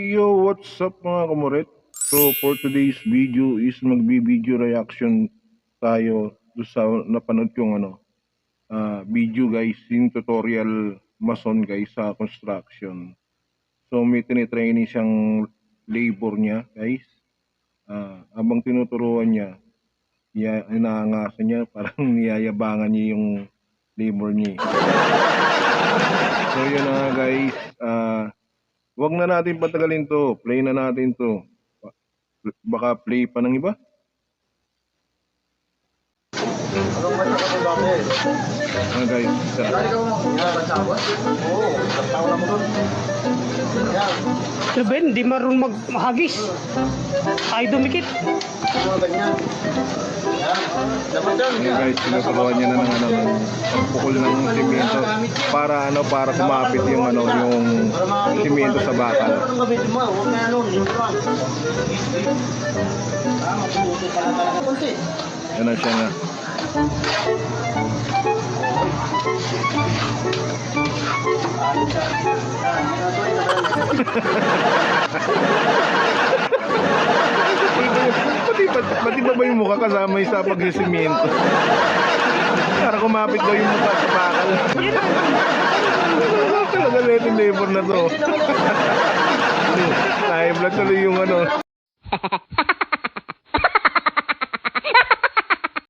Yo, what's up mga kamuret? So for today's video is magbi-video reaction tayo sa napanood kong video guys, yung tutorial mason guys sa construction. So may tinitraining siyang labor niya guys. Habang tinuturuan niya, inaangasan niya, parang niyayabangan niya yung labor niya. So yun na guys, wag na natin patagalin to. Play na natin to. Baka play pa ng iba. Anong ba ito ko dati? Guys, Dali ka mo. Yan, bansabot? Oo, tao na mo doon. Yan. Ben, di marunong maghagis. Ay dumikit. Mga ganyan. Yan. Dapat yan. ayun guys, tinuturuan niya na ng pagpukol ng simento para kumapit yung yung simento sa bakal. Anong gamitin mo? Huwag na ano. Yun lang. Matututo pala talaga. Kunti. Yan na siya nga. Pati ba yung mukha kasama yung sa pagsisimento? Para kumapit daw yung mukha sa bakal. Talaga natin labor na to. High blood tuloy yung